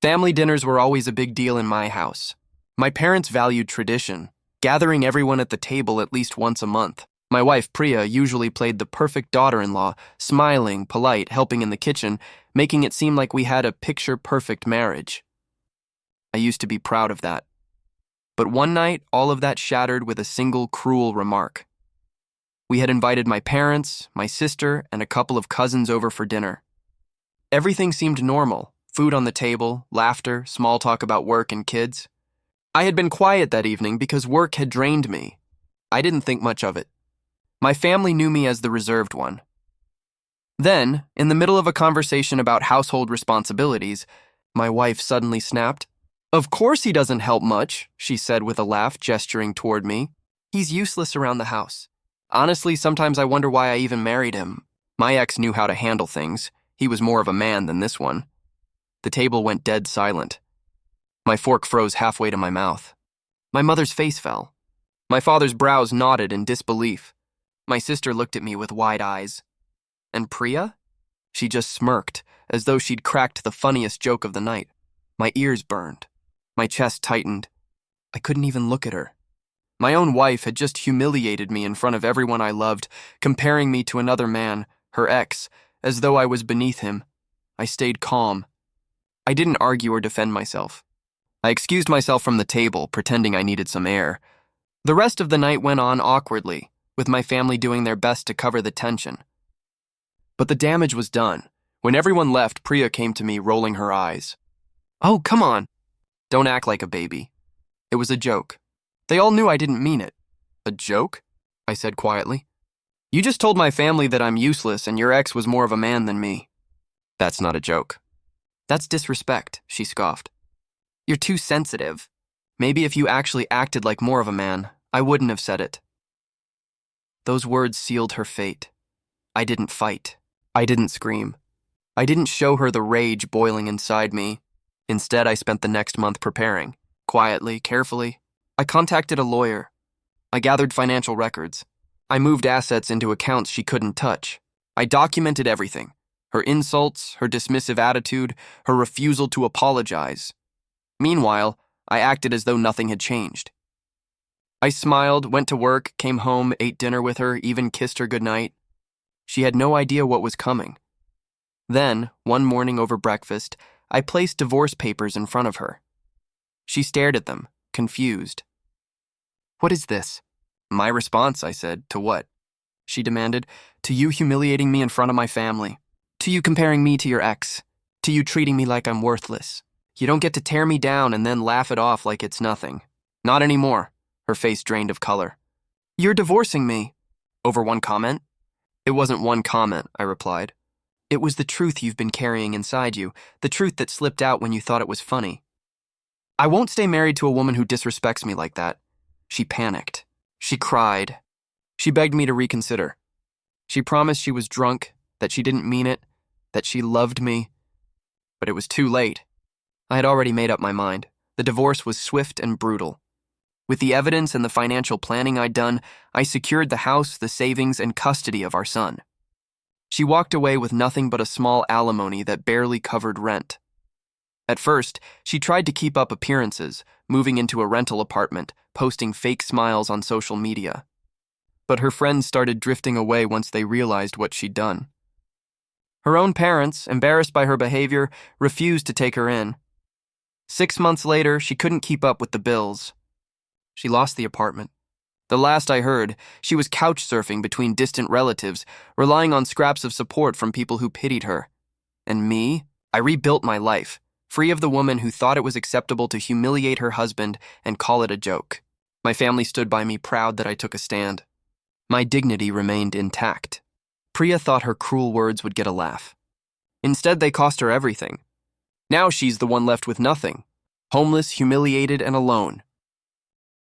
Family dinners were always a big deal in my house. My parents valued tradition, gathering everyone at the table at least once a month. My wife, Priya, usually played the perfect daughter-in-law, smiling, polite, helping in the kitchen, making it seem like we had a picture-perfect marriage. I used to be proud of that. But one night, all of that shattered with a single cruel remark. We had invited my parents, my sister, and a couple of cousins over for dinner. Everything seemed normal. Food on the table, laughter, small talk about work and kids. I had been quiet that evening because work had drained me. I didn't think much of it. My family knew me as the reserved one. Then, in the middle of a conversation about household responsibilities, my wife suddenly snapped. "Of course he doesn't help much," she said with a laugh, gesturing toward me. "He's useless around the house. Honestly, sometimes I wonder why I even married him. My ex knew how to handle things. He was more of a man than this one." The table went dead silent. My fork froze halfway to my mouth. My mother's face fell. My father's brows knotted in disbelief. My sister looked at me with wide eyes. And Priya? She just smirked, as though she'd cracked the funniest joke of the night. My ears burned. My chest tightened. I couldn't even look at her. My own wife had just humiliated me in front of everyone I loved, comparing me to another man, her ex, as though I was beneath him. I stayed calm. I didn't argue or defend myself. I excused myself from the table, pretending I needed some air. The rest of the night went on awkwardly, with my family doing their best to cover the tension. But the damage was done. When everyone left, Priya came to me, rolling her eyes. "Oh, come on. Don't act like a baby. It was a joke. They all knew I didn't mean it." "A joke?" I said quietly. "You just told my family that I'm useless and your ex was more of a man than me." "That's not a joke." "That's disrespect," she scoffed. "You're too sensitive. Maybe if you actually acted like more of a man, I wouldn't have said it." Those words sealed her fate. I didn't fight. I didn't scream. I didn't show her the rage boiling inside me. Instead, I spent the next month preparing. Quietly, carefully. I contacted a lawyer. I gathered financial records. I moved assets into accounts she couldn't touch. I documented everything. Her insults, her dismissive attitude, her refusal to apologize. Meanwhile, I acted as though nothing had changed. I smiled, went to work, came home, ate dinner with her, even kissed her goodnight. She had no idea what was coming. Then, one morning over breakfast, I placed divorce papers in front of her. She stared at them, confused. "What is this?" "My response," I said. "To what?" She demanded. "To you humiliating me in front of my family. To you comparing me to your ex. To you treating me like I'm worthless. You don't get to tear me down and then laugh it off like it's nothing. Not anymore." Her face drained of color. "You're divorcing me." "Over one comment?" "It wasn't one comment," I replied. "It was the truth you've been carrying inside you, the truth that slipped out when you thought it was funny. I won't stay married to a woman who disrespects me like that." She panicked. She cried. She begged me to reconsider. She promised she was drunk, that she didn't mean it, that she loved me. But it was too late. I had already made up my mind. The divorce was swift and brutal. With the evidence and the financial planning I'd done, I secured the house, the savings, and custody of our son. She walked away with nothing but a small alimony that barely covered rent. At first, she tried to keep up appearances, moving into a rental apartment, posting fake smiles on social media. But her friends started drifting away once they realized what she'd done. Her own parents, embarrassed by her behavior, refused to take her in. 6 months later, she couldn't keep up with the bills. She lost the apartment. The last I heard, she was couch surfing between distant relatives, relying on scraps of support from people who pitied her. And me? I rebuilt my life, free of the woman who thought it was acceptable to humiliate her husband and call it a joke. My family stood by me, proud that I took a stand. My dignity remained intact. Priya thought her cruel words would get a laugh. Instead, they cost her everything. Now she's the one left with nothing, homeless, humiliated, and alone.